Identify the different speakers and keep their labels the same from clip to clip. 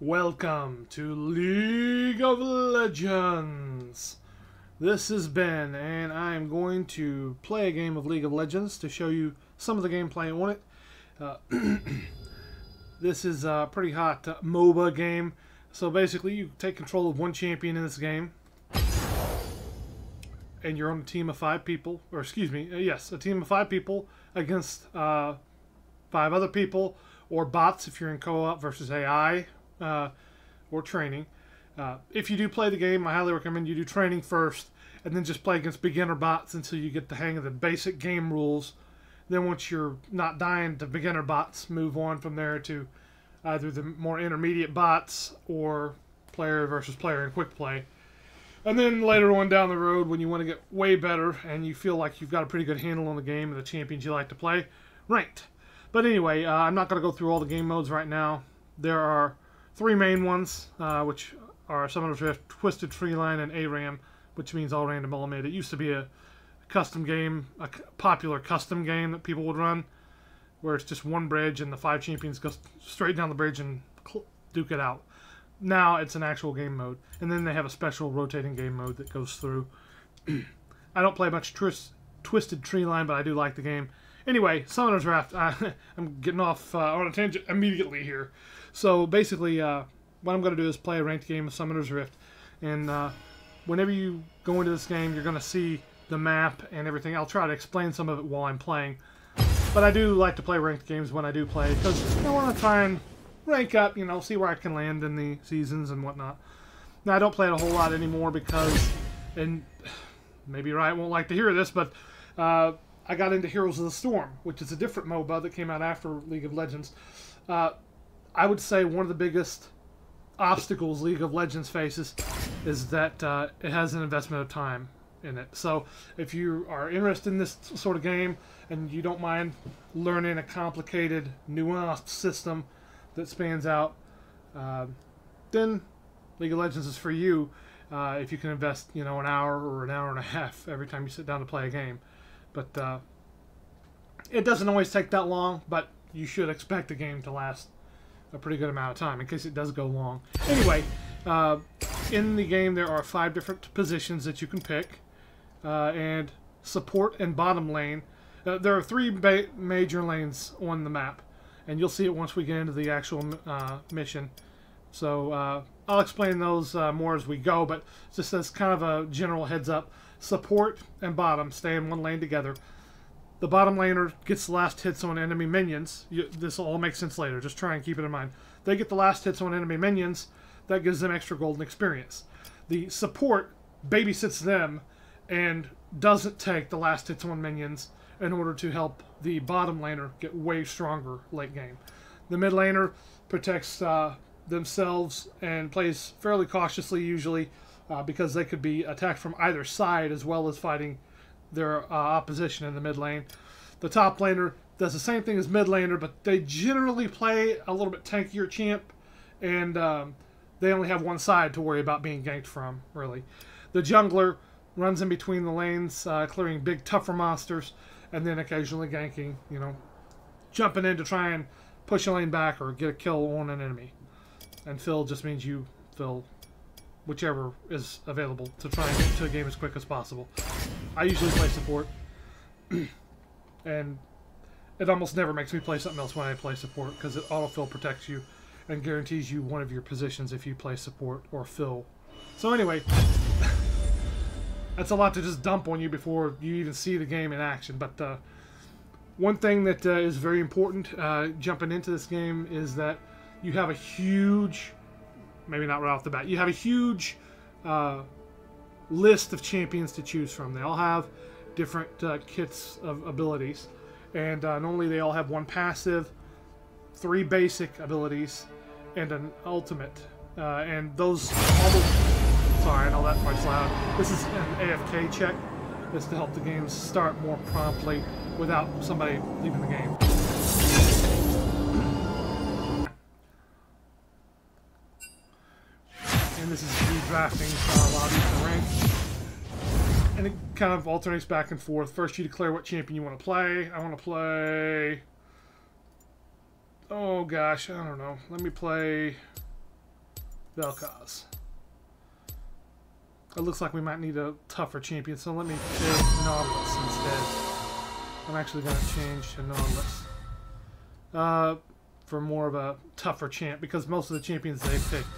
Speaker 1: Welcome to League of Legends. This is Ben, and I am going to play a game of League of Legends to show you some of the gameplay on it. This is a pretty hot MOBA game. So basically, you take control of one champion in this game, and you're on a team of 5 people, or excuse me, yes, a team of 5 people against 5 other people, or bots if you're in co-op versus AI. Or training. If you do play the game, I highly recommend you do training first and then just play against beginner bots until you get the hang of the basic game rules. Then once you're not dying to beginner bots, move on from there to either the more intermediate bots or player versus player in quick play. And then later on down the road, when you want to get way better and you feel like you've got a pretty good handle on the game and the champions you like to play, ranked. But anyway, I'm not going to go through all the game modes right now. There are 3 main ones, which are Summoner's Rift, Twisted Treeline, and ARAM, which means all random element. It used to be a custom game, a popular custom game that people would run, where it's just one bridge and the 5 champions go straight down the bridge and duke it out. Now it's an actual game mode, and then they have a special rotating game mode that goes through. I don't play much Twisted Treeline, but I do like the game. Anyway, Summoner's Rift. I'm getting off on a tangent immediately here. So basically, what I'm going to do is play a ranked game of Summoner's Rift. And whenever you go into this game, you're going to see the map and everything. I'll try to explain some of it while I'm playing. But I do like to play ranked games when I do play, because I want to try and rank up, you know, see where I can land in the seasons and whatnot. Now, I don't play it a whole lot anymore because, and maybe Riot won't like to hear this, but I got into Heroes of the Storm, which is a different MOBA that came out after League of Legends. I would say one of the biggest obstacles League of Legends faces is that it has an investment of time in it. So if you are interested in this sort of game and you don't mind learning a complicated, nuanced system that spans out, then League of Legends is for you if you can invest, you know, an hour or an hour and a half every time you sit down to play a game. But it doesn't always take that long, but you should expect a game to last a pretty good amount of time in case it does go long. Anyway, in the game there are 5 different positions that you can pick, and support and bottom lane. There are 3 major lanes on the map, and you'll see it once we get into the actual mission. So I'll explain those more as we go, but just as kind of a general heads up, support and bottom stay in one lane together. The bottom laner gets the last hits on enemy minions. This will all make sense later. Just try and keep it in mind. They get the last hits on enemy minions. That gives them extra golden experience. The support babysits them and doesn't take the last hits on minions in order to help the bottom laner get way stronger late game. The mid laner protects themselves and plays fairly cautiously usually because they could be attacked from either side as well as fighting their opposition in the mid lane. The top laner does the same thing as mid laner, but they generally play a little bit tankier champ, and they only have one side to worry about being ganked from, really. The jungler runs in between the lanes, clearing big, tougher monsters, and then occasionally ganking, you know, jumping in to try and push a lane back or get a kill on an enemy. And fill just means you fill whichever is available to try and get to a game as quick as possible. I usually play support, and it almost never makes me play something else when I play support because it autofill protects you and guarantees you one of your positions if you play support or fill. So anyway, that's a lot to just dump on you before you even see the game in action. But one thing that is very important jumping into this game is that you have a huge, maybe not right off the bat, you have a huge list of champions to choose from. They all have different kits of abilities, and normally they all have 1 passive, 3 basic abilities, and an ultimate. And those, sorry, I know that part's loud. This is an AFK check. This to help the game start more promptly without somebody leaving the game. And this is the drafting lobby for rank. And it kind of alternates back and forth. First you declare what champion you want to play. I want to play... oh gosh, I don't know. Let me play... Vel'Koz. It looks like we might need a tougher champion, so let me pick Nautilus instead. I'm actually going to change to Nautilus. For more of a tougher champ, because most of the champions they picked.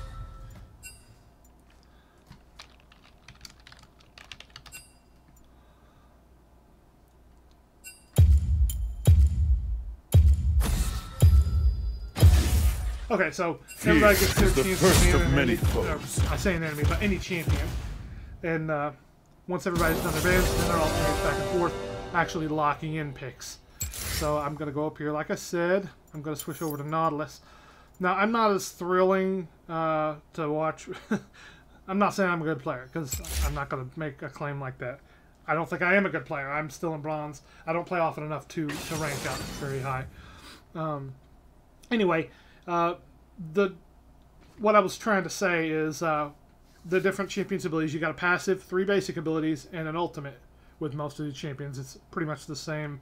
Speaker 1: Okay, so everybody gets their chance to be an enemy. I say an enemy, but any champion. And once everybody's done their bans, then they're alternating back and forth, actually locking in picks. So I'm going to go up here, like I said. I'm going to switch over to Nautilus. Now, I'm not as thrilling to watch. I'm not saying I'm a good player, because I'm not going to make a claim like that. I don't think I am a good player. I'm still in bronze. I don't play often enough to rank up very high. Anyway, what I was trying to say is the different champions' abilities. You got a passive, 3 basic abilities, and an ultimate with most of the champions. It's pretty much the same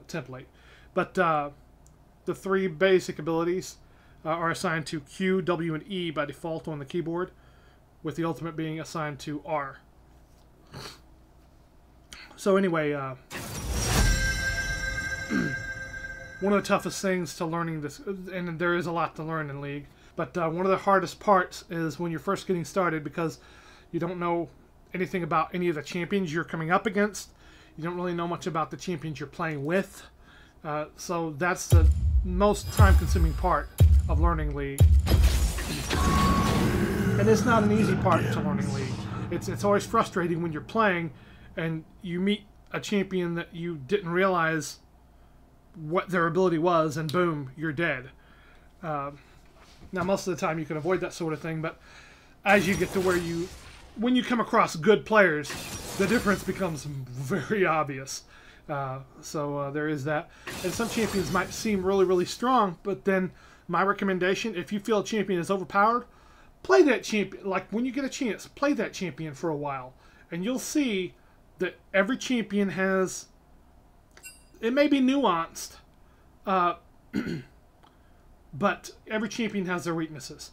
Speaker 1: template. But the 3 basic abilities are assigned to Q, W, and E by default on the keyboard, with the ultimate being assigned to R. So anyway, one of the toughest things to learning this, and there is a lot to learn in League, but one of the hardest parts is when you're first getting started, because you don't know anything about any of the champions you're coming up against. You don't really know much about the champions you're playing with. So that's the most time-consuming part of learning League. And it's not an easy part to learning League. It's always frustrating when you're playing and you meet a champion that you didn't realize what their ability was, and boom, you're dead. Now, most of the time you can avoid that sort of thing, but as you get to where when you come across good players, the difference becomes very obvious. So there is that. And some champions might seem really, really strong, but then my recommendation, if you feel a champion is overpowered, play that champion. Like, when you get a chance, play that champion for a while. And you'll see that every champion has... It may be nuanced, but every champion has their weaknesses.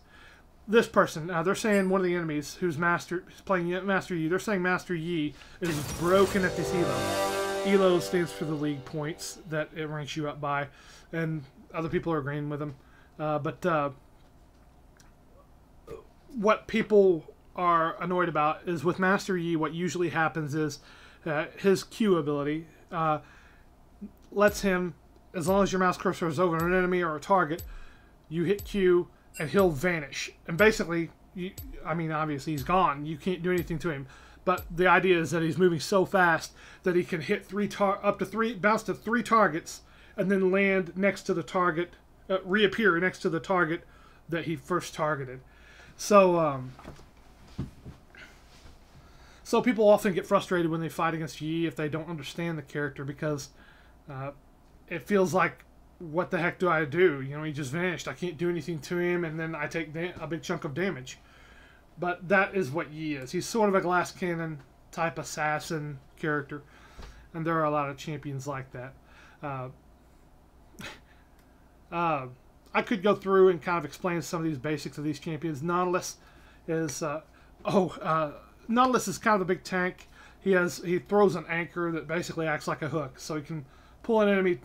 Speaker 1: This person, they're saying one of the enemies who's playing Master Yi, they're saying Master Yi is broken at this elo. Elo stands for the league points that it ranks you up by, and other people are agreeing with him. But what people are annoyed about is with Master Yi, what usually happens is his Q ability lets him, as long as your mouse cursor is over an enemy or a target, you hit Q and he'll vanish. And basically, I mean, obviously he's gone. You can't do anything to him. But the idea is that he's moving so fast that he can hit bounce to three targets, and then land next to the target, reappear next to the target that he first targeted. So, so people often get frustrated when they fight against Yi if they don't understand the character, because it feels like, what the heck do I do? You know, he just vanished. I can't do anything to him, and then I take a big chunk of damage. But that is what Yi is. He's sort of a glass cannon type assassin character, and there are a lot of champions like that. I could go through and kind of explain some of these basics of these champions. Nautilus is Nautilus is kind of a big tank. He throws an anchor that basically acts like a hook, so he can pull an enemy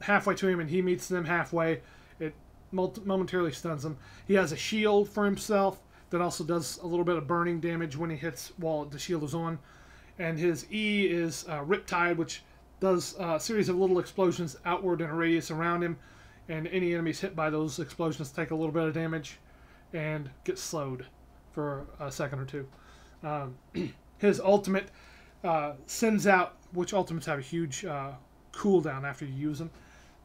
Speaker 1: halfway to him, and he meets them halfway. It momentarily stuns them. He has a shield for himself that also does a little bit of burning damage when he hits while the shield is on. And his E is Riptide, which does a series of little explosions outward in a radius around him, and any enemies hit by those explosions take a little bit of damage and get slowed for a second or two. His ultimate sends out, which ultimates have a huge cooldown after you use them,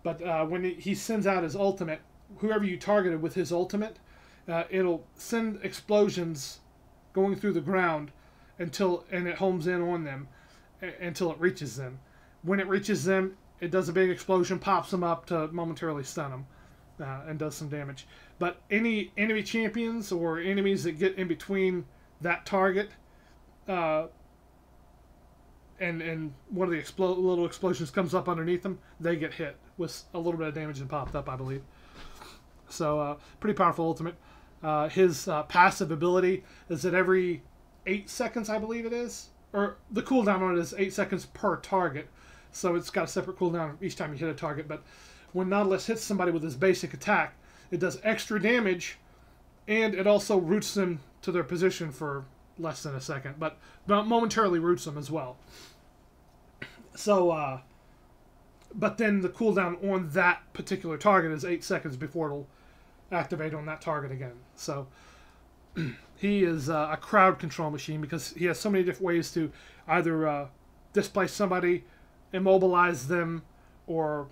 Speaker 1: but when he sends out his ultimate, whoever you targeted with his ultimate, it'll send explosions going through the ground and it homes in on them until it reaches them. When it reaches them, it does a big explosion, pops them up to momentarily stun them, and does some damage. But any enemy champions or enemies that get in between that target and one of the little explosions comes up underneath them, they get hit with a little bit of damage and popped up, I believe. So, pretty powerful ultimate. His passive ability is that every 8 seconds, I believe it is, or the cooldown on it is 8 seconds per target. So it's got a separate cooldown each time you hit a target. But when Nautilus hits somebody with his basic attack, it does extra damage, and it also roots them to their position for less than a second, but momentarily roots them as well. So, but then the cooldown on that particular target is 8 seconds before it'll activate on that target again. So he is a crowd control machine because he has so many different ways to either displace somebody, immobilize them, or,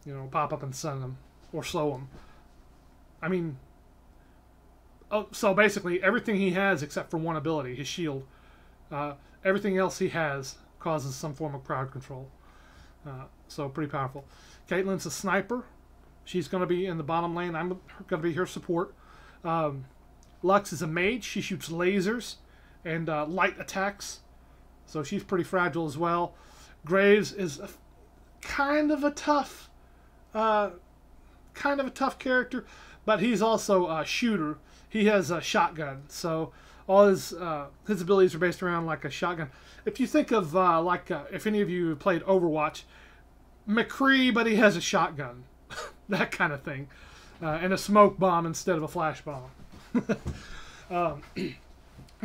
Speaker 1: you know, pop up and stun them or slow them. I mean, so basically everything he has except for one ability, his shield, everything else he has causes some form of crowd control. So pretty powerful. Caitlyn's a sniper. She's going to be in the bottom lane. I'm going to be her support. Lux is a mage. She shoots lasers and light attacks, so she's pretty fragile as well. Graves is kind of a tough character, but he's also a shooter. He has a shotgun, so all his abilities are based around like a shotgun. If you think of if any of you played Overwatch, McCree, but he has a shotgun, that kind of thing, and a smoke bomb instead of a flash bomb.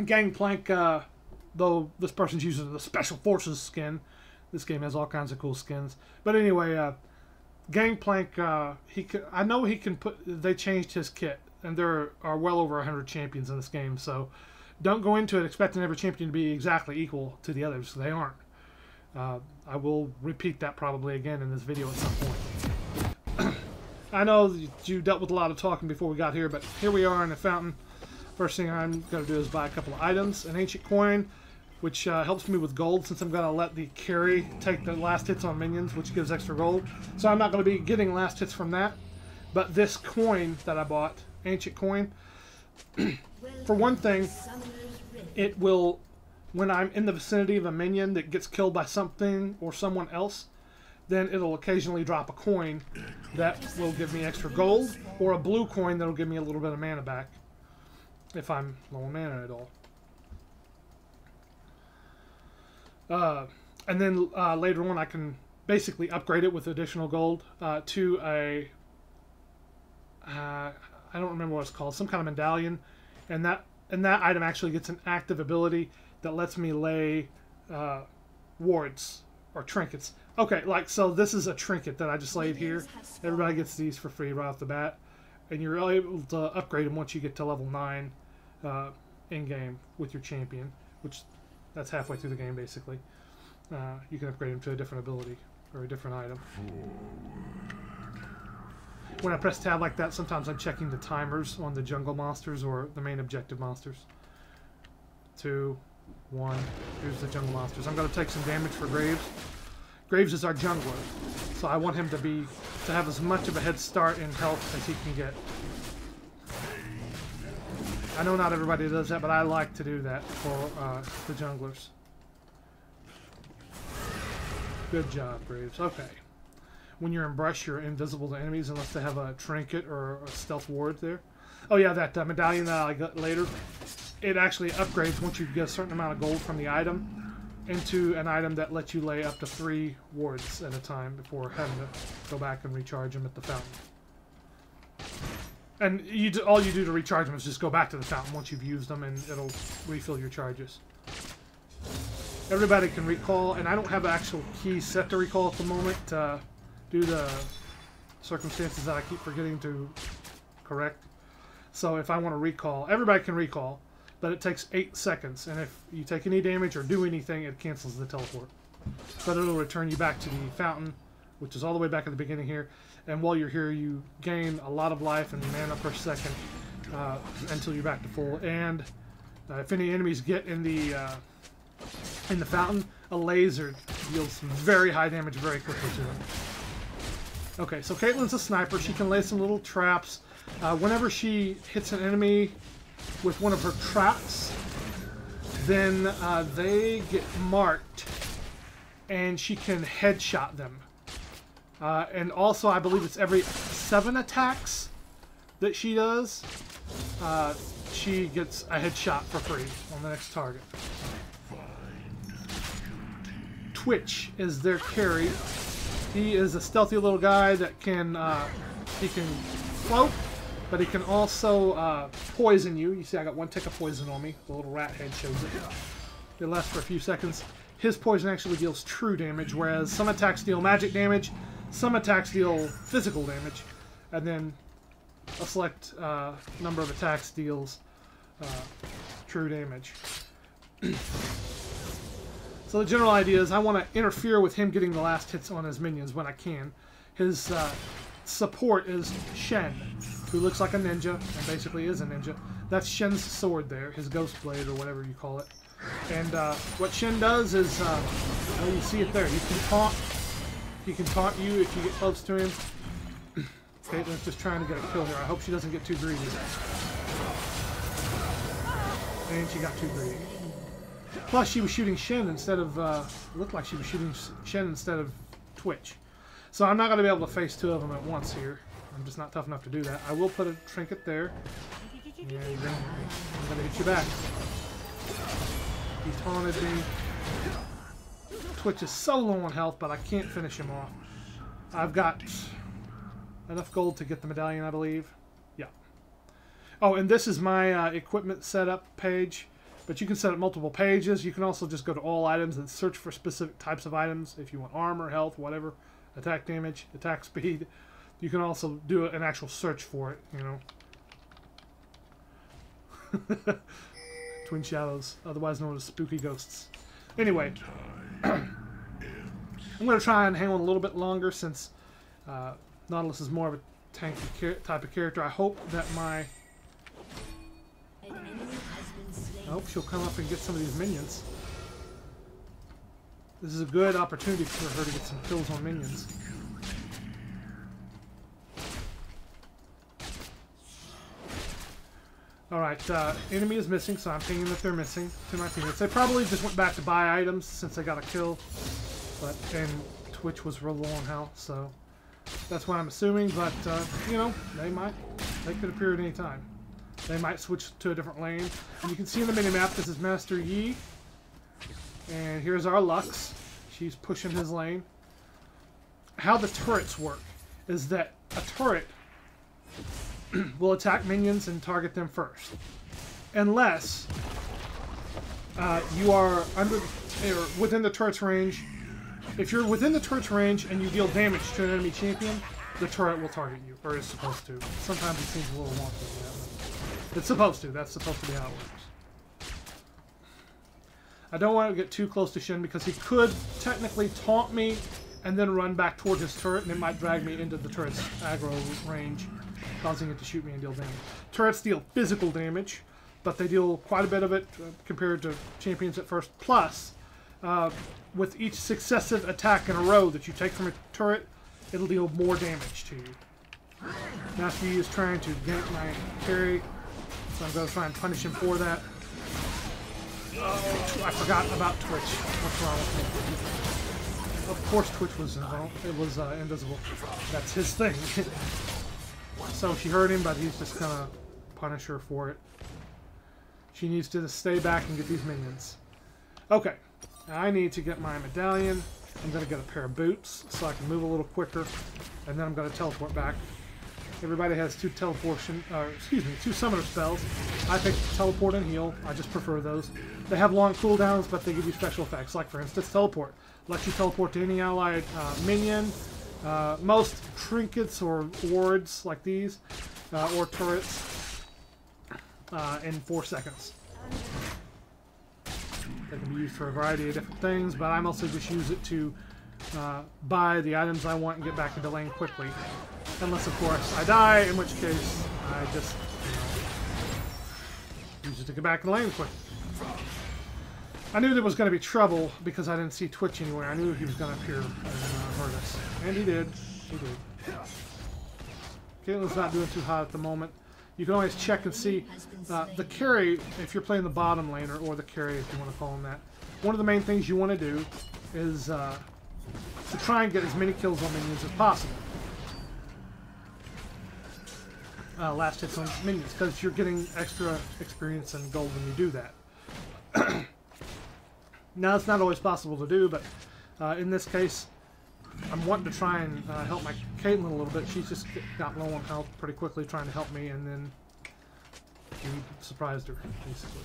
Speaker 1: Gangplank, though this person's using the Special Forces skin. This game has all kinds of cool skins. But anyway, Gangplank, I know he can put. They changed his kit, and there are well over 100 champions in this game. So don't go into it expecting every champion to be exactly equal to the others. They aren't. I will repeat that probably again in this video at some point. I know you dealt with a lot of talking before we got here, but here we are in the fountain. First thing I'm going to do is buy a couple of items. An ancient coin, which helps me with gold since I'm going to let the carry take the last hits on minions, which gives extra gold. So I'm not going to be getting last hits from that. But this coin that I bought, ancient coin, for one thing, it will, when I'm in the vicinity of a minion that gets killed by something or someone else, then it'll occasionally drop a coin that will give me extra gold, or a blue coin that'll give me a little bit of mana back if I'm low on mana at all. And then later on I can basically upgrade it with additional gold to a I don't remember what it's called, some kind of medallion, and that item actually gets an active ability that lets me lay wards or trinkets. Okay, like, so this is a trinket that I just laid here. Everybody gets these for free right off the bat, and you're able to upgrade them once you get to level 9 in-game with your champion, which that's halfway through the game basically. You can upgrade them to a different ability or a different item. When I press tab like that, sometimes I'm checking the timers on the jungle monsters or the main objective monsters. 2, 1, here's the jungle monsters. I'm going to take some damage for Graves. Graves is our jungler, so I want him to have as much of a head start in health as he can get. I know not everybody does that, but I like to do that for the junglers. Good job, Graves. Okay. When you're in brush, you're invisible to enemies unless they have a trinket or a stealth ward there. Oh yeah, that medallion that I got later, it actually upgrades once you get a certain amount of gold from the item into an item that lets you lay up to 3 wards at a time before having to go back and recharge them at the fountain. And all you do to recharge them is just go back to the fountain once you've used them, and it'll refill your charges. Everybody can recall, and I don't have an actual key set to recall at the moment due to circumstances that I keep forgetting to correct. So if I want to recall, everybody can recall, but it takes 8 seconds, and if you take any damage or do anything, it cancels the teleport. But it'll return you back to the fountain, which is all the way back at the beginning here. And while you're here, you gain a lot of life and mana per second until you're back to full. And if any enemies get in the fountain, a laser deals very high damage very quickly to them. Okay, so Caitlyn's a sniper. She can lay some little traps. Whenever she hits an enemy with one of her traps, then they get marked, and she can headshot them. And also, I believe it's every 7 attacks that she does. she gets a headshot for free on the next target. Twitch is their carry. He is a stealthy little guy that can he can float, but he can also poison you. You see, I got one tick of poison on me. The little rat head shows it. It lasts for a few seconds. His poison actually deals true damage, whereas some attacks deal magic damage, some attacks deal physical damage, and then a select number of attacks deals true damage. So the general idea is I want to interfere with him getting the last hits on his minions when I can. His support is Shen, who looks like a ninja, and basically is a ninja. That's Shen's sword there, his ghost blade, or whatever you call it. And what Shen does is, well, you see it there, he can taunt you if you get close to him. Caitlin's just trying to get a kill here. I hope she doesn't get too greedy. And she got too greedy. Plus, she was shooting Shen instead of, looked like she was shooting Shen instead of Twitch. So I'm not going to be able to face two of them at once here. I'm just not tough enough to do that. I will put a trinket there. And then I'm going to hit you back. He taunted me. Twitch is so low on health, but I can't finish him off. I've got enough gold to get the medallion, I believe. Yeah. Oh, and this is my equipment setup page. But you can set up multiple pages. You can also just go to all items and search for specific types of items. If you want armor, health, whatever, attack damage, attack speed. You can also do an actual search for it, you know. Twin shadows, otherwise known as spooky ghosts. Anyway, I'm going to try and hang on a little bit longer since Nautilus is more of a tanky type of character. I hope that my... I hope she'll come up and get some of these minions. This is a good opportunity for her to get some kills on minions. Alright, enemy is missing, so I'm thinking that they're missing to my teammates. They probably just went back to buy items since they got a kill. And Twitch was real low on health, so that's what I'm assuming. But, you know, they could appear at any time. They might switch to a different lane. And you can see in the minimap, this is Master Yi. And here's our Lux. She's pushing his lane. How the turrets work is that a turret will attack minions and target them first. Unless you are within the turret's range. If you're within the turret's range and you deal damage to an enemy champion, the turret will target you, or is supposed to. Sometimes it seems a little wonky. It's supposed to. That's supposed to be how it works. I don't want to get too close to Shen because he could technically taunt me and then run back toward his turret, and it might drag me into the turret's aggro range, causing it to shoot me and deal damage. Turrets deal physical damage, but they deal quite a bit of it compared to champions at first. Plus, with each successive attack in a row that you take from a turret, it'll deal more damage to you. Master Yi is trying to gank my carry. So I'm going to try and punish him for that. Oh, I forgot about Twitch. What's wrong with me? Of course Twitch was involved. It was invisible. That's his thing. So she hurt him, but he's just going to punish her for it. She needs to stay back and get these minions. Okay. I need to get my medallion. I'm going to get a pair of boots so I can move a little quicker. And then I'm going to teleport back. Everybody has two summoner spells. I pick teleport and heal. I just prefer those. They have long cooldowns, but they give you special effects. Like, for instance, teleport. Lets you teleport to any allied minion. Most trinkets or wards like these, or turrets, in 4 seconds. They can be used for a variety of different things, but I mostly just use it to buy the items I want and get back into lane quickly. Unless, of course, I die, in which case I just, use it to get back in lane quick. I knew there was going to be trouble because I didn't see Twitch anywhere. I knew he was going to appear and hurt us. And he did. He did. Caitlin's not doing too hot at the moment. You can always check and see the carry, if you're playing the bottom laner, or the carry if you want to call him that. One of the main things you want to do is to try and get as many kills on minions as possible. last hits on minions, because you're getting extra experience and gold when you do that. Now, it's not always possible to do, but in this case, I'm wanting to try and help my Caitlyn a little bit. She's just got low on health pretty quickly trying to help me, and then we surprised her, basically.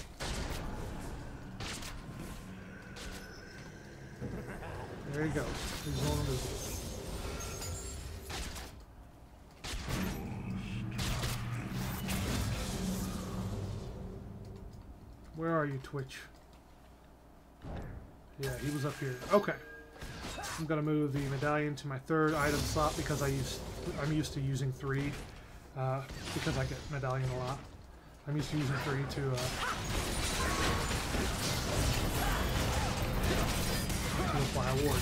Speaker 1: There you go. He's going invisible. Where are you, Twitch? Yeah, he was up here. Okay. I'm gonna move the medallion to my third item slot because I'm used to using 3 because I get medallion a lot. I'm used to using 3 to apply award.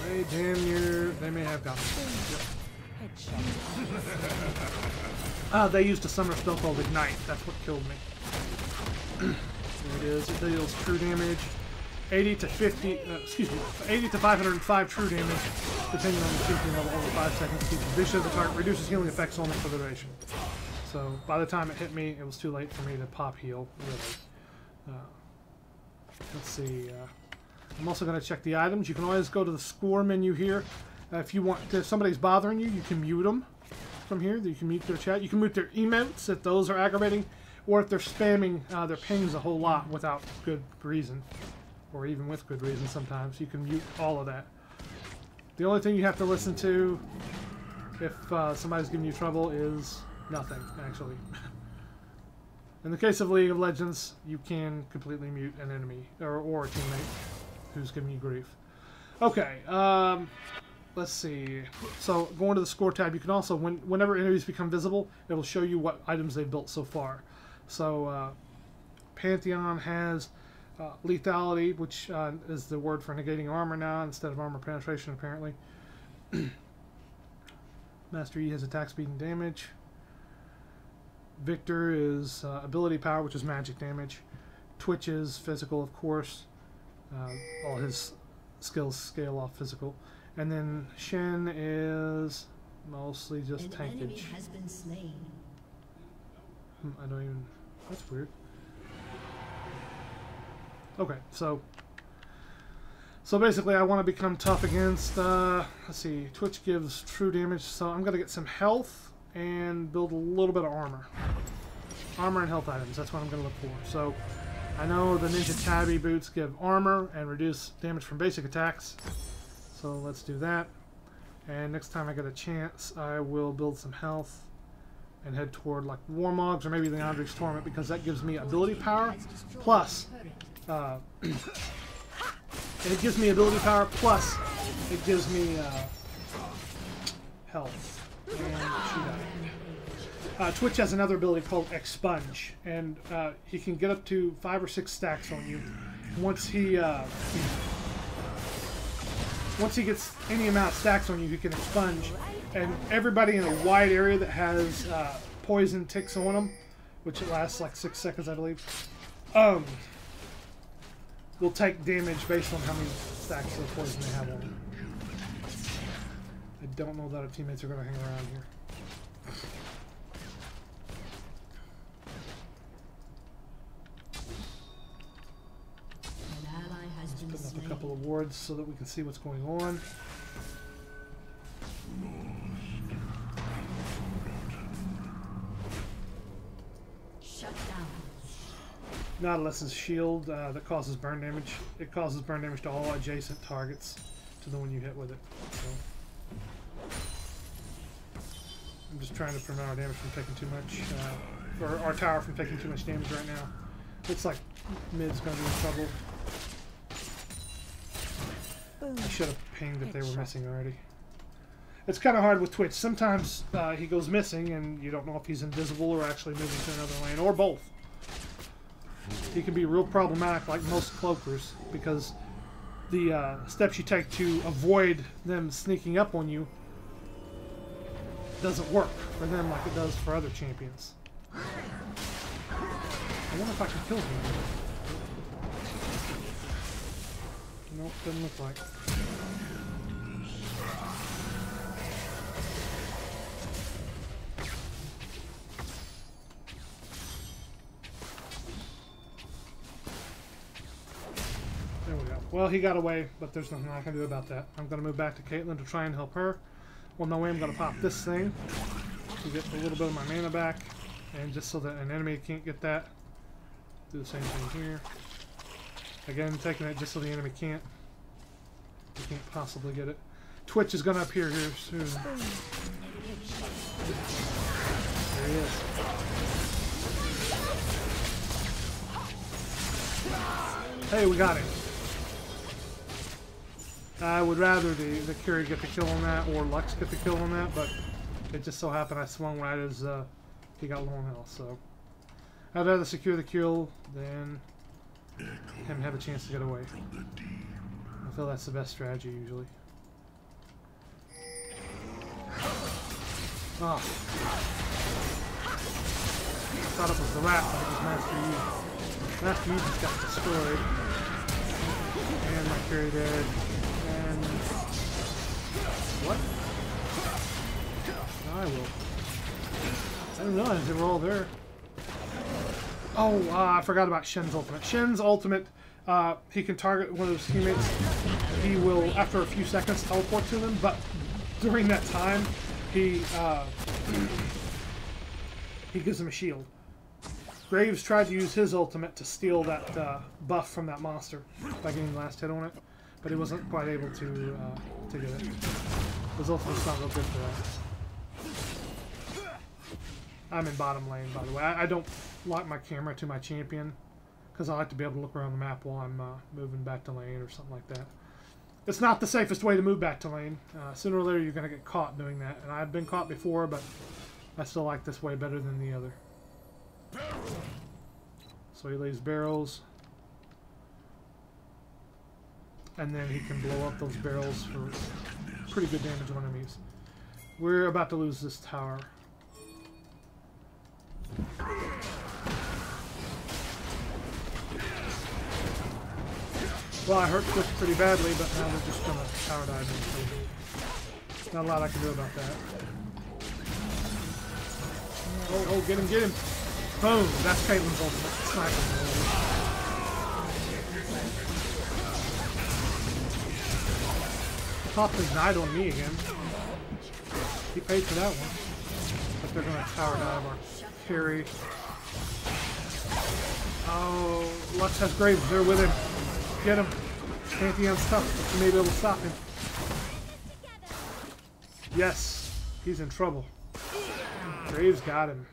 Speaker 1: Hey, damn near. They may have gotten me. They used a summer spell called Ignite. That's what killed me. There it is. It deals true damage. 80 to 50, 80 to 505 true damage, depending on the champion level over 5 seconds. Keeps vicious. The target reduces healing effects only for the duration. So by the time it hit me, it was too late for me to pop heal. Really. Let's see. I'm also going to check the items. You can always go to the score menu here. If you want, if somebody's bothering you, you can mute them from here. You can mute their chat. You can mute their emotes if those are aggravating, or if they're spamming their pings a whole lot without good reason. Or even with good reason sometimes. You can mute all of that. The only thing you have to listen to if somebody's giving you trouble is nothing, actually. In the case of League of Legends, you can completely mute an enemy or a teammate who's giving you grief. Okay, let's see. So going to the score tab, you can also, whenever enemies become visible, it will show you what items they've built so far. So Pantheon has lethality, which is the word for negating armor now instead of armor penetration, apparently. Master Yi has attack speed and damage. Victor is ability power, which is magic damage. Twitch is physical, of course. All his skills scale off physical. And then Shen is mostly just tankage.
Speaker 2: Has been slain.
Speaker 1: I don't even... That's weird. Okay, so basically I want to become tough against, let's see, Twitch gives true damage, so I'm going to get some health and build a little bit of armor. Armor and health items, that's what I'm going to look for. So I know the Ninja Tabby boots give armor and reduce damage from basic attacks, so let's do that. And next time I get a chance, I will build some health and head toward like Warmogs or maybe the Andrix Torment, because that gives me ability power plus it gives me ability power, plus it gives me health. And Twitch has another ability called Expunge, and he can get up to 5 or 6 stacks on you. Once he gets any amount of stacks on you, he can expunge, and everybody in a wide area that has poison ticks on them, which it lasts like 6 seconds, I believe, will take damage based on how many stacks of poison they have on them. I don't know that our teammates are going to hang around here. Just putting up a couple of wards so that we can see what's going on. Nautilus's shield that causes burn damage. It causes burn damage to all adjacent targets to the one you hit with it. So I'm just trying to prevent our damage from taking too much, or our tower from taking too much damage right now. Looks like mid's going to be in trouble. I should have pinged if they were missing already. It's kind of hard with Twitch. Sometimes he goes missing and you don't know if he's invisible or actually moving to another lane, or both. He can be real problematic, like most cloakers, because the steps you take to avoid them sneaking up on you doesn't work for them like it does for other champions. I wonder if I can kill him. Nope, doesn't look like. Well, he got away, but there's nothing I can do about that. I'm going to move back to Caitlyn to try and help her. Well, no way, I'm going to pop this thing to get a little bit of my mana back. And just so that an enemy can't get that, do the same thing here. Again, taking it just so the enemy can't. He can't possibly get it. Twitch is going to appear here soon. There he is. Hey, we got him. I would rather the Curie get the kill on that or Lux get the kill on that, but it just so happened I swung right as he got low on health, so I'd rather secure the kill than him have a chance to get away. I feel that's the best strategy usually. Oh. I thought it was the rat, but it was Master Yi. Master Yi just got destroyed. And my Curie dead. And what? I will. I didn't realize they were all there. Oh, I forgot about Shen's ultimate. Shen's ultimate, he can target one of his teammates. He will, after a few seconds, teleport to them, but during that time, he gives him a shield. Graves tried to use his ultimate to steal that buff from that monster by getting the last hit on it, but he wasn't quite able to get it. His ultimate's not real good for that. I'm in bottom lane, by the way. I don't lock my camera to my champion because I like to be able to look around the map while I'm moving back to lane or something like that. It's not the safest way to move back to lane. Sooner or later you're going to get caught doing that, and I've been caught before, but I still like this way better than the other. So he lays barrels, and then he can blow up those barrels for pretty good damage on enemies. We're about to lose this tower. Well, I hurt Twitch pretty badly, but now we're just gonna tower dive him. Not a lot I can do about that. Oh, get him, get him! Boom! That's Caitlyn's ultimate. Sniper. Popped Ignite on me again. He paid for that one. But they're gonna tower dive our carry. Oh, Lux has Graves. They're with him. Get him. Pantheon's tough, but you may be able to stop him. Yes, he's in trouble. Graves got him.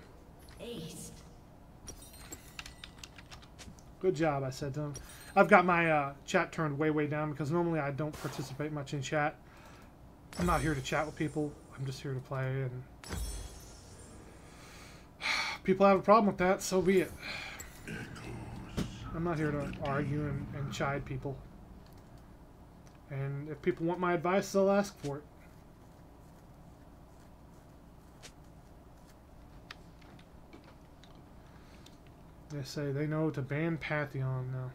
Speaker 1: Good job, I said to him. I've got my chat turned way down because normally I don't participate much in chat. I'm not here to chat with people. I'm just here to play, and people have a problem with that, so be it. I'm not here to argue and chide people. And if people want my advice, they'll ask for it. They say they know to ban Pantheon now.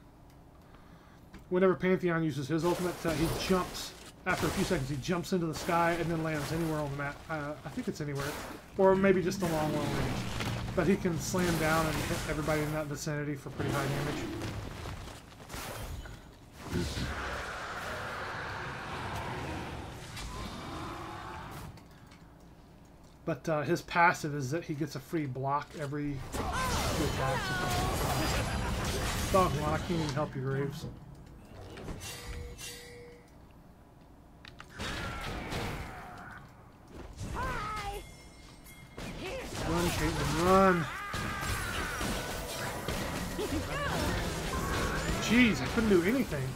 Speaker 1: Whenever Pantheon uses his ultimate, he jumps. After a few seconds, he jumps into the sky and then lands anywhere on the map. I think it's anywhere. Or maybe just a long range. But he can slam down and hit everybody in that vicinity for pretty high damage. But his passive is that he gets a free block every two attacks. Dog, I can't even help you, Graves. Run, Caitlyn, run! Jeez, I couldn't do anything.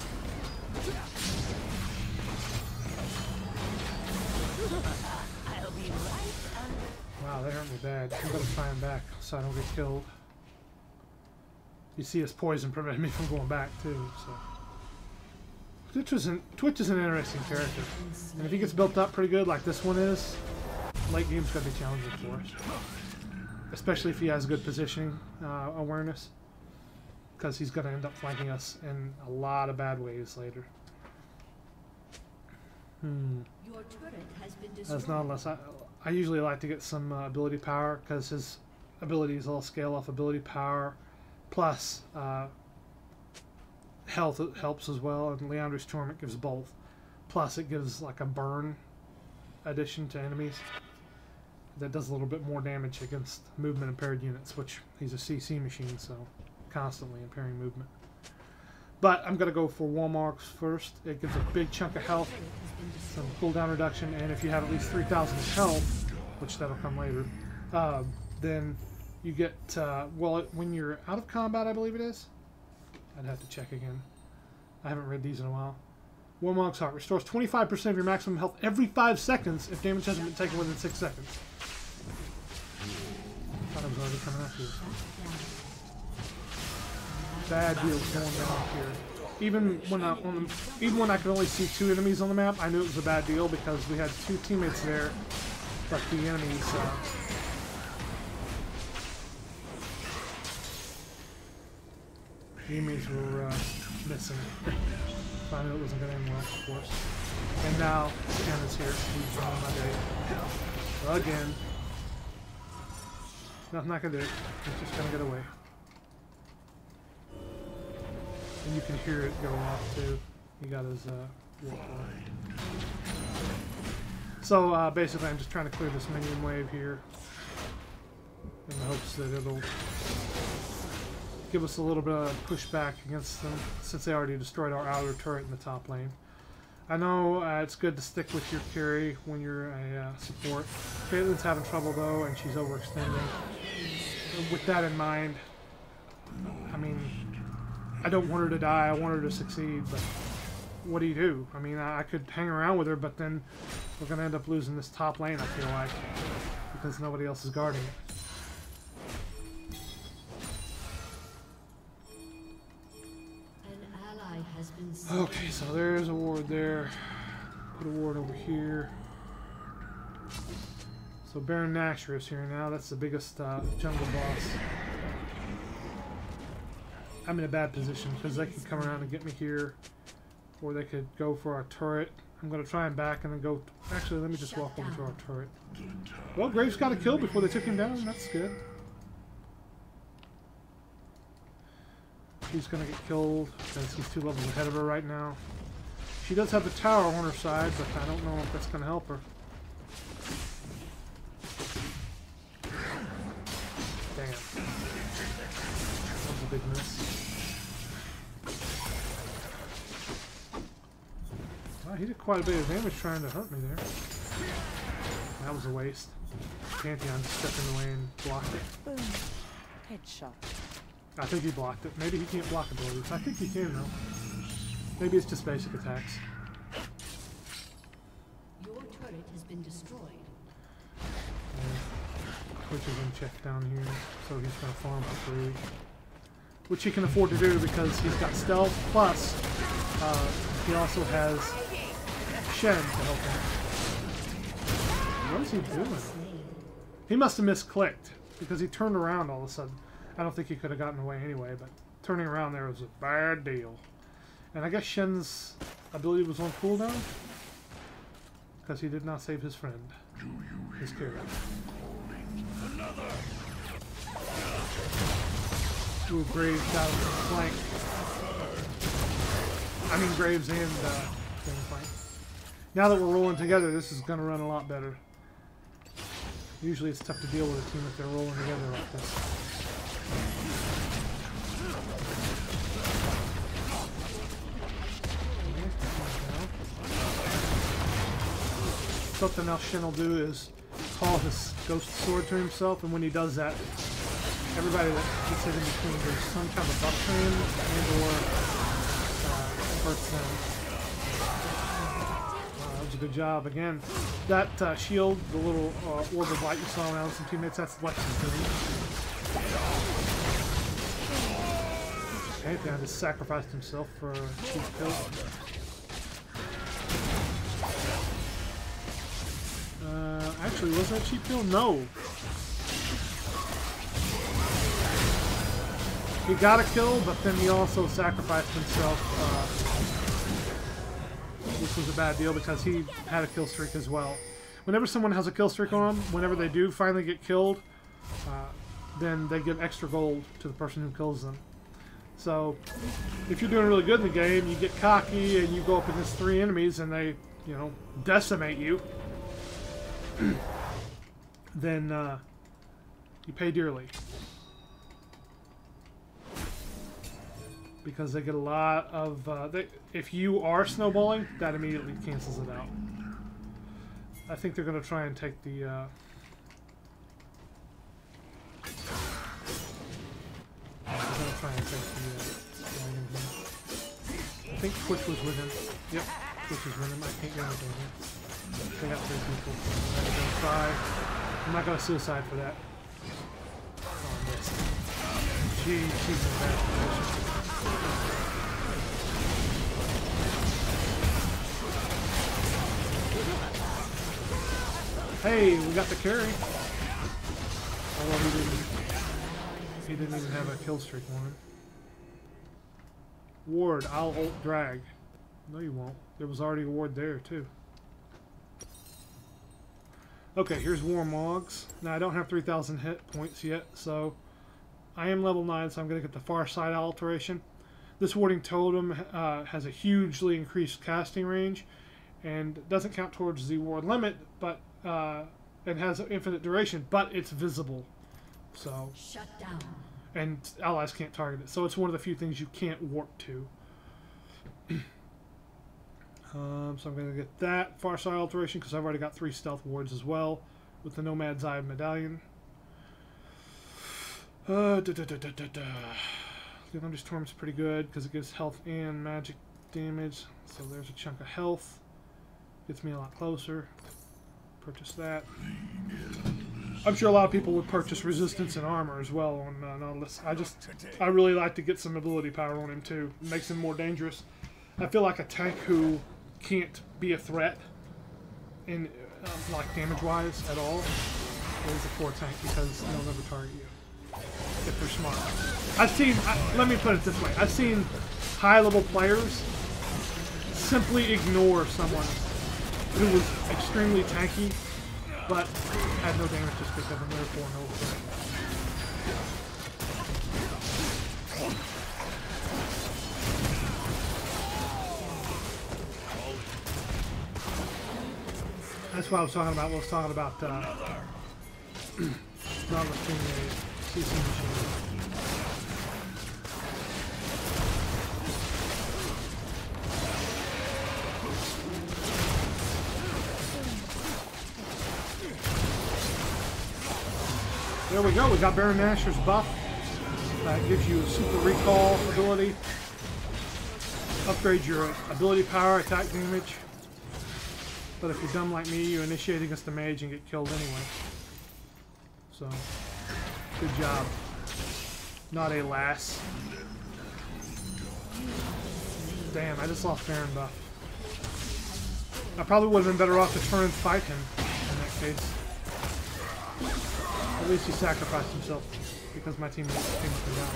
Speaker 1: Wow, that hurt me bad. I'm gonna try him back so I don't get killed. You see his poison prevented me from going back too, so. Twitch is an interesting character. And if he gets built up pretty good like this one is, late game's gonna be challenging for us. Especially if he has good positioning awareness. Because he's gonna end up flanking us in a lot of bad ways later.
Speaker 2: Your turret has been destroyed.
Speaker 1: That's not unless I usually like to get some ability power because his abilities all scale off ability power plus health helps as well, and Leandra's Torment gives both. Plus, it gives like a burn addition to enemies that does a little bit more damage against movement impaired units, which he's a CC machine, so constantly impairing movement. But I'm going to go for wall marks first. It gives a big chunk of health, some cooldown reduction, and if you have at least 3,000 health, which that'll come later, then you get, well, when you're out of combat, I believe it is. I'd have to check again. I haven't read these in a while. Warmogg's Heart restores 25% of your maximum health every 5 seconds if damage hasn't been taken within 6 seconds. I thought it was already coming after you. Bad deals going on here. Even when I could only see 2 enemies on the map, I knew it was a bad deal because we had 2 teammates there, but the enemies. The enemies were missing. I knew it wasn't going to end well, of course. And now Anna's here. He's on my day. Again. Nothing I can do. He's just going to get away. And you can hear it going off too. He got his warp line. So basically I'm just trying to clear this minion wave here in the hopes that it'll give us a little bit of pushback against them since they already destroyed our outer turret in the top lane. I know it's good to stick with your carry when you're a support. Caitlin's having trouble though, and she's overextending. With that in mind, I mean, I don't want her to die, I want her to succeed, but what do you do? I mean, I could hang around with her, but then we're going to end up losing this top lane, I feel like, because nobody else is guarding it. Okay, so there's a ward there. Put a ward over here. So Baron Nashor is here now. That's the biggest jungle boss. I'm in a bad position because they can come around and get me here, or they could go for our turret. I'm going to try and back and then go... Actually, let me just walk over to our turret. Well, Graves got a kill before they took him down. That's good. She's going to get killed because he's 2 levels ahead of her right now. She does have the tower on her side, but I don't know if that's going to help her. Damn. That was a big miss. Wow, he did quite a bit of damage trying to hurt me there. That was a waste. Pantheon just stepped in the way and blocked it.
Speaker 3: Boom. Headshot.
Speaker 1: I think he blocked it. Maybe he can't block abilities. I think he can though. Maybe it's just basic attacks.
Speaker 2: Your turret has been destroyed.
Speaker 1: Which is in check down here, so he's going to farm for free. Which he can afford to do because he's got stealth, plus he also has Shen to help him. What is he doing? He must have misclicked because he turned around all of a sudden. I don't think he could have gotten away anyway, but turning around there was a bad deal. And I guess Shen's ability was on cooldown because he did not save his friend, his character. Ooh, Graves got him from flank. I mean Graves and flank. Now that we're rolling together, this is going to run a lot better. Usually it's tough to deal with a team if they're rolling together like this. Something else Shen will do is call his ghost sword to himself, and when he does that, everybody that gets it in between, there's some kind of buff to him and/or hurts them. That was a good job. Again, that shield, the little orb of light you saw around some teammates, that's Lex's doing. Pantheon just sacrificed himself for a cheap kill. Actually, was that cheap kill? No. He got a kill, but then he also sacrificed himself, which was a bad deal because he had a kill streak as well. Whenever someone has a kill streak on them, whenever they do finally get killed, then they give extra gold to the person who kills them. So if you're doing really good in the game, you get cocky and you go up against 3 enemies and they, you know, decimate you, then you pay dearly. Because they get a lot of... if you are snowballing, that immediately cancels it out. I think they're going to try and take the... I think Twitch was with him. Yep, Twitch was with him. I can't get anything here. They got 3 people. I'm going to try. I'm not going to suicide for that. Oh, I missed. She's in a bad position. Hey, we got the carry. Although he didn't even have a kill streak on him. Ward, I'll ult drag. No, you won't. There was already a ward there, too. Okay, here's Warmogs. Now, I don't have 3,000 hit points yet, so I am level 9, so I'm going to get the far side alteration. This warding totem has a hugely increased casting range, and doesn't count towards the ward limit, but it has infinite duration, but it's visible. So.
Speaker 2: Shut down.
Speaker 1: And allies can't target it. So it's one of the few things you can't warp to. So I'm going to get that Far Side Alteration because I've already got 3 stealth wards as well with the Nomad's Eye Medallion. The Unleashed Torment's pretty good because it gives health and magic damage. So there's a chunk of health. Gets me a lot closer. Purchase that. I'm sure a lot of people would purchase resistance and armor as well on Nautilus. I really like to get some ability power on him too. It makes him more dangerous. I feel like a tank who can't be a threat in like damage-wise at all is a poor tank because they'll never target you if they're smart. Let me put it this way: I've seen high-level players simply ignore someone who was extremely tanky but had no damage just because of them, therefore no threat. That's what I was talking about. I was talking about Nautilus being a CC machine. There we go, we got Baron Nashor's buff. That gives you a super recall ability. Upgrade your ability power, attack damage. But if you're dumb like me, you initiate against the mage and get killed anyway. So, good job. Not a lass. Damn, I just lost Baron buff. I probably would have been better off to turn and fight him in that case. At least he sacrificed himself because my team came up and down.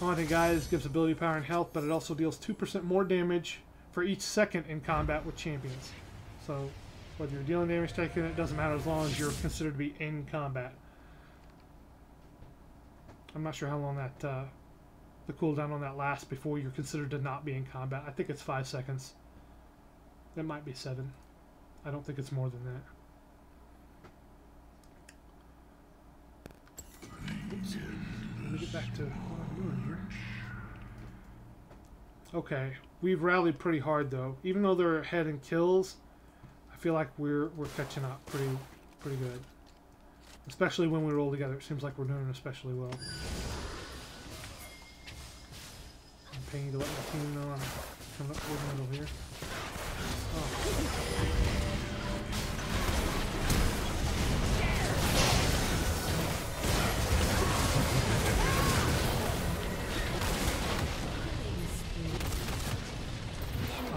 Speaker 1: Haunting Guys gives ability power and health, but it also deals 2% more damage for each second in combat with champions. So whether you're dealing damage taken, it doesn't matter as long as you're considered to be in combat. I'm not sure how long that the cooldown on that lasts before you're considered to not be in combat. I think it's 5 seconds. It might be 7. I don't think it's more than that. Oops. Let me get back to what I'm doing here. Okay, we've rallied pretty hard though. Even though they're ahead in kills, I feel like we're catching up pretty good. Especially when we roll together. It seems like we're doing especially well. I'm paying to let my team know I'm coming up toward the middle here. Oh.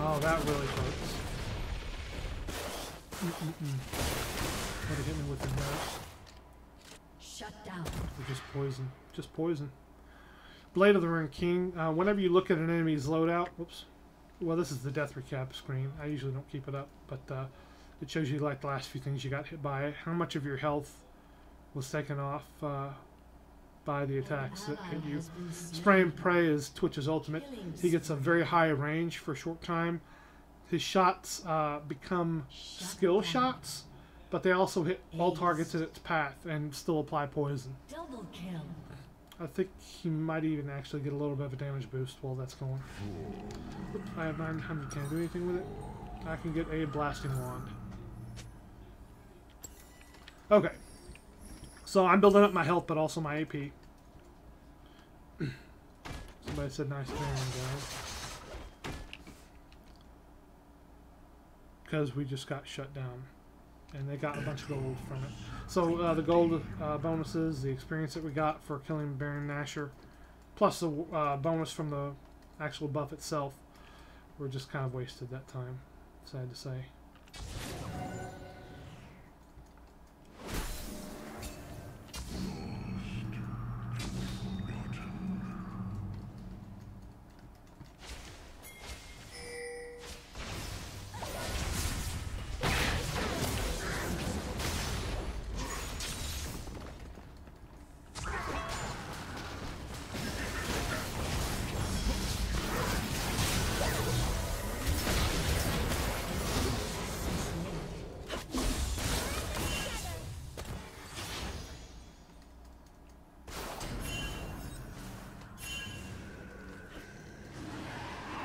Speaker 1: Oh, that really hurts. Would have hit me with the nose.
Speaker 2: Shut down.
Speaker 1: Or just poison. Just poison. Blade of the Ruined King. Whenever you look at an enemy's loadout, whoops. Well, this is the death recap screen. I usually don't keep it up, but it shows you like the last few things you got hit by, how much of your health was taken off by the attacks that hit you. Spray and Pray is Twitch's ultimate. He gets a very high range for a short time. His shots become skill shots, but they also hit all targets in its path and still apply poison.
Speaker 2: Double kill.
Speaker 1: I think he might even actually get a little bit of a damage boost while that's going. I have 900. Can I do anything with it? I can get a blasting wand. Okay. So I'm building up my health, but also my AP. Somebody said nice clearing, guys. Because we just got shut down. And they got a bunch of gold from it. So the gold bonuses, the experience that we got for killing Baron Nashor, plus the bonus from the actual buff itself, were just kind of wasted that time. Sad to say.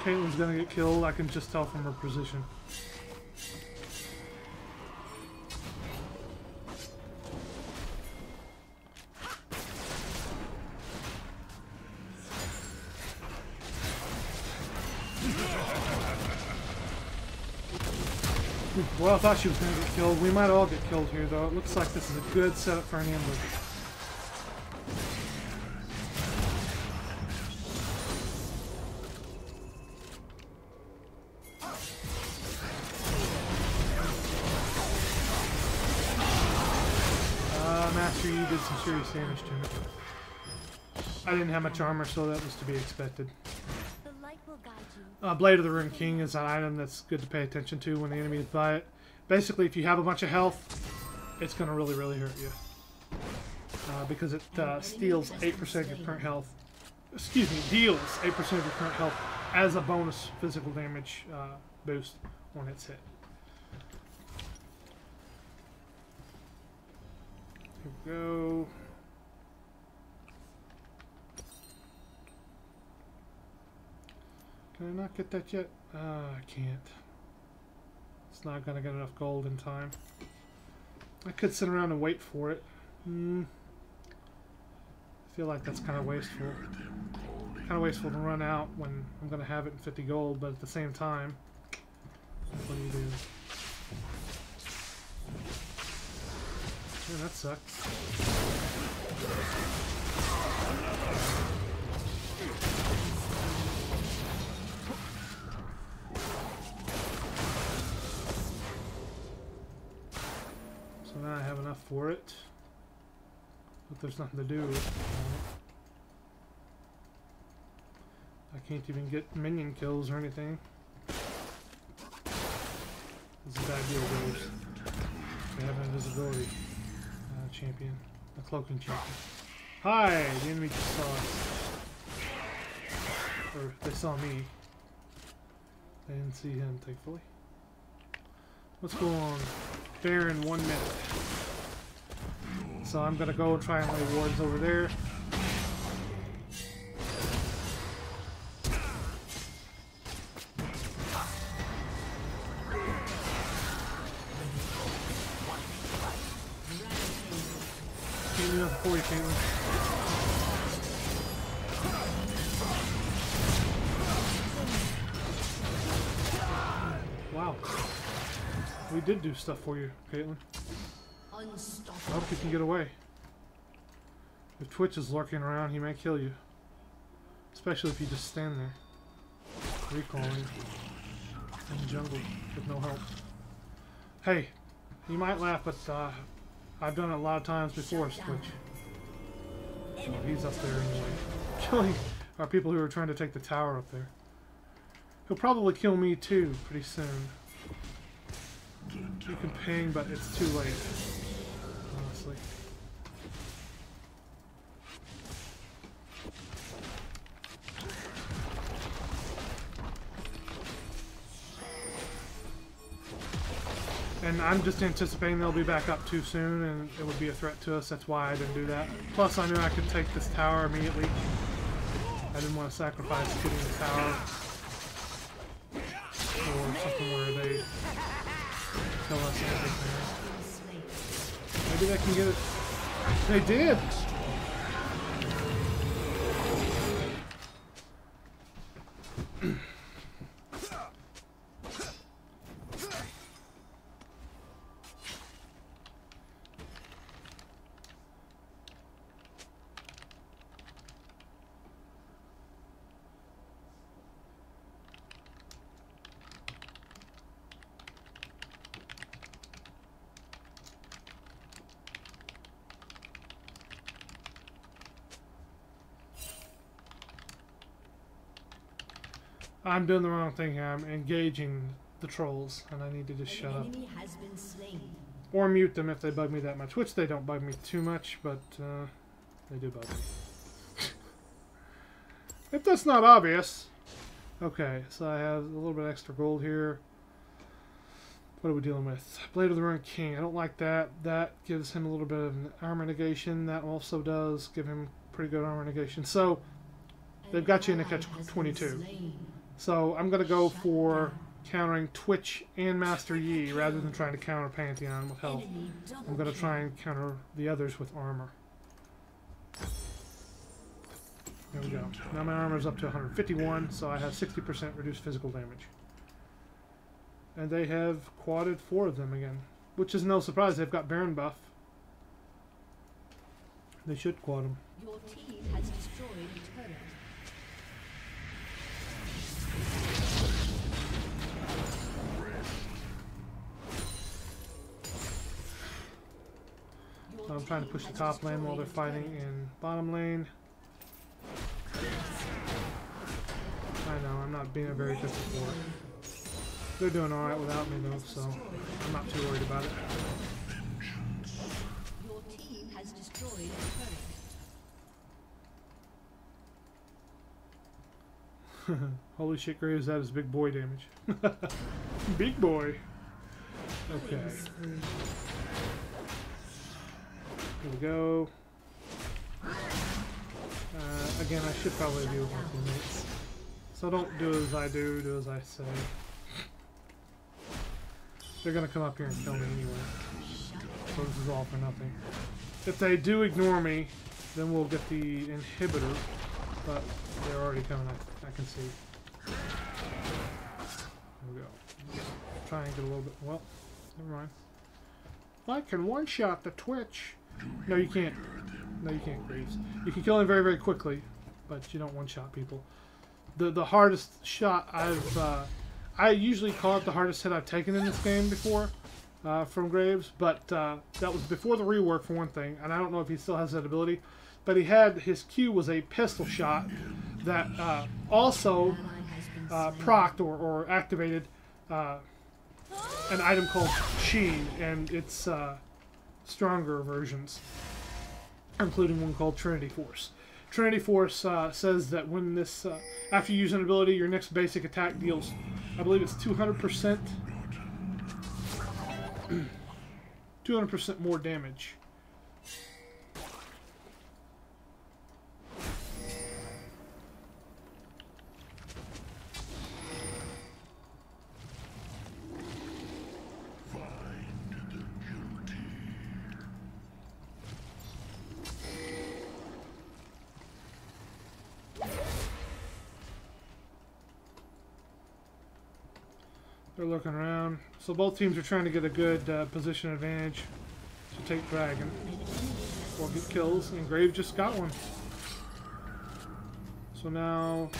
Speaker 1: Caitlin's gonna get killed, I can just tell from her position. Well, I thought she was gonna get killed. We might all get killed here, though. It looks like this is a good setup for an ambush. Master, you did some serious damage to me. I didn't have much armor, so that was to be expected.
Speaker 2: The light will guide you.
Speaker 1: Blade of the Rune King is an item that's good to pay attention to when the enemies buy it. Basically, if you have a bunch of health, it's going to really, really hurt you. Because it steals 8% of your current health. Excuse me, deals 8% of your current health as a bonus physical damage boost when it's hit. Here we go. Can I not get that yet? I can't. It's not going to get enough gold in time. I could sit around and wait for it. I feel like that's kind of wasteful. Kind of wasteful to run out when I'm going to have it in 50 gold, but at the same time, what do you do? Yeah, that sucks. So now I have enough for it, but there's nothing to do with it. I can't even get minion kills or anything. This is a bad deal, guys. We have invisibility champion, a cloaking champion. Hi! The enemy just saw us. Or they saw me. They didn't see him, thankfully. Let's go on. Baron, 1 minute. So I'm gonna go and try and lay wards over there. Can't do nothing for you, Caitlin. Wow. We did do stuff for you, Caitlin. I hope you can get away. If Twitch is lurking around, he may kill you. Especially if you just stand there. Recalling in the jungle with no help. Hey, you might laugh, but I've done it a lot of times before, Twitch. Oh, he's up there anyway. Killing our people who are trying to take the tower up there. He'll probably kill me too pretty soon. You can ping, but it's too late. Honestly. And I'm just anticipating they'll be back up too soon, and it would be a threat to us. That's why I didn't do that. Plus, I knew I could take this tower immediately. I didn't want to sacrifice getting the tower or something where they kill us and everything. Maybe they can get it. They did! I'm doing the wrong thing here. I'm engaging the trolls, and I need to just shut up. Or mute them if they bug me that much, which they don't bug me too much, but they do bug me. If that's not obvious. Okay, so I have a little bit extra gold here. What are we dealing with? Blade of the Ruined King. I don't like that. That gives him a little bit of an armor negation. That also does give him pretty good armor negation. So, they've got you in a catch 22. So I'm going to go for countering Twitch and Master Yi rather than trying to counter Pantheon with health. I'm going to try and counter the others with armor. There we go. Now my armor is up to 151, so I have 60% reduced physical damage. And they have quadded 4 of them again, which is no surprise. They've got Baron buff. They should quad them.
Speaker 2: Your team has destroyed a turret.
Speaker 1: So I'm trying to push the top lane while they're fighting in bottom lane. I know, I'm not being a very good support. They're doing alright without me though, so I'm not too worried about it.
Speaker 2: Your team has destroyed a turret.
Speaker 1: Holy shit, Graves, that is big boy damage. Big boy. Okay. Here we go. Again, I should probably be with my teammates. So don't do as I do, do as I say. They're gonna come up here and kill me anyway. So this is all for nothing. If they do ignore me, then we'll get the inhibitor. But they're already coming, I can see. There we go. Try and get a little bit. Well, never mind. I can one-shot the Twitch. No, you can't. No, you can't, Graves. You can kill him very, very quickly, but you don't one-shot people. The hardest shot I usually call it the hardest hit I've taken in this game before from Graves, but that was before the rework for one thing, and I don't know if he still has that ability, but he had, his Q was a pistol shot that also procced or activated an item called Sheen, and its stronger versions, including one called Trinity Force. Trinity Force says that when this, after you use an ability, your next basic attack deals, I believe it's 200%, 200% more damage. They're looking around. So both teams are trying to get a good position advantage to take Dragon or get kills, and Grave just got one. So now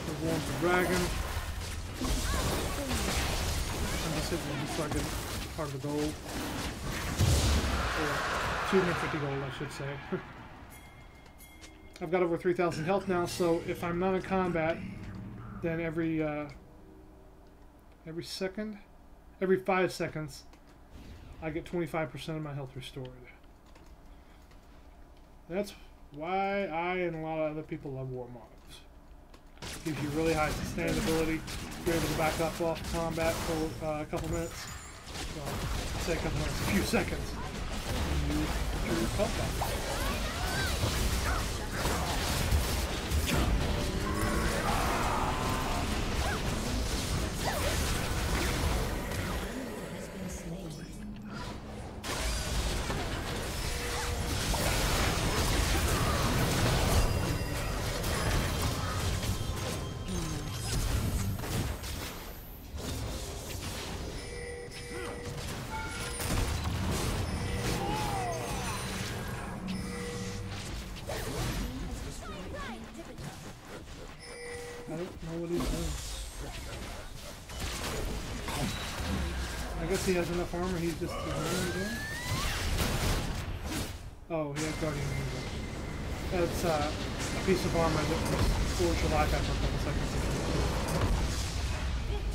Speaker 1: we're going for Dragon. I'm just hitting him so I get part of the gold. Or 250 gold, I should say. I've got over 3,000 health now, so if I'm not in combat, then every 5 seconds, I get 25% of my health restored. That's why I and a lot of other people love War Mods. Gives you really high sustainability. You're able to back up off combat for a couple minutes. Well, say a couple minutes, a few seconds. And you get your health back.
Speaker 2: Has been slain.
Speaker 1: I don't know what he's doing. I guess he has enough armor, he's just ignoring the game. Oh, he has Guardian Angel. That's a piece of armor that restores your life after a couple seconds.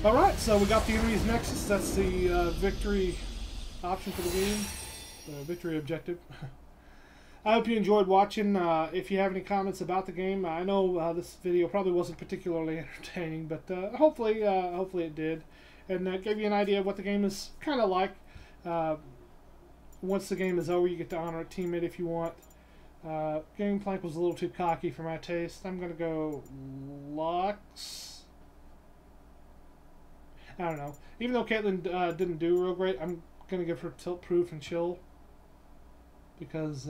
Speaker 1: Alright, so we got the enemy's Nexus. That's the victory option for the game. The victory objective. I hope you enjoyed watching. If you have any comments about the game, I know this video probably wasn't particularly entertaining, but hopefully it did, and gave you an idea of what the game is kind of like. Once the game is over, you get to honor a teammate if you want. Gangplank was a little too cocky for my taste. I'm gonna go Lux. I don't know. Even though Caitlyn didn't do real great, I'm gonna give her Tilt Proof and Chill because.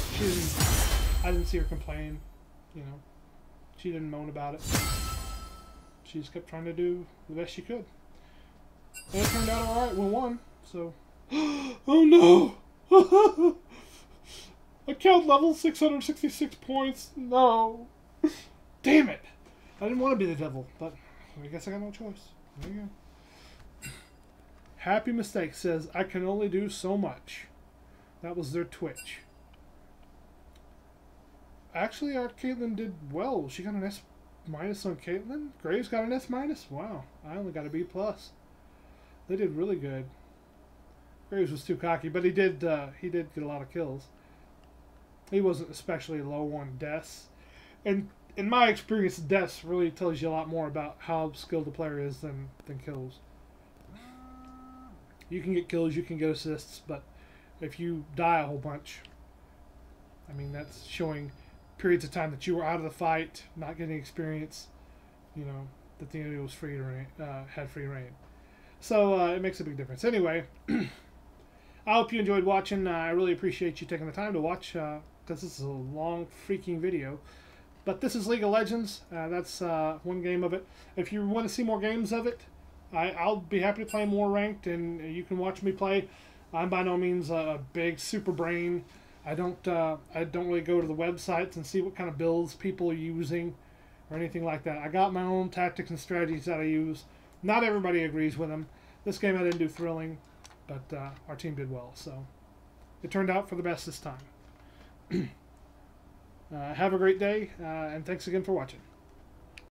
Speaker 1: I didn't see her complain, you know. She didn't moan about it. She just kept trying to do the best she could. And it turned out alright, we won, so... Oh no! Account level 666 points, no! Damn it! I didn't want to be the devil, but I guess I got no choice. There you go. Happy Mistake says, I can only do so much. That was their Twitch. Actually, our Caitlyn did well. She got an S- on Caitlyn. Graves got an S-. Wow, I only got a B+. They did really good. Graves was too cocky, but he did get a lot of kills. He wasn't especially low on deaths. And in my experience, deaths really tells you a lot more about how skilled the player is than kills. You can get kills, you can get assists, but if you die a whole bunch, I mean, that's showing periods of time that you were out of the fight, not getting experience, you know, that the enemy was free to reign, had free reign. So it makes a big difference. Anyway, I hope you enjoyed watching. I really appreciate you taking the time to watch, because this is a long freaking video. But this is League of Legends. That's one game of it. If you want to see more games of it, I'll be happy to play more ranked, and you can watch me play. I'm by no means a big super brain. I don't really go to the websites and see what kind of builds people are using or anything like that. I got my own tactics and strategies that I use. Not everybody agrees with them. This game I didn't do thrilling, but our team did well, so it turned out for the best this time. Have a great day, and thanks again for watching.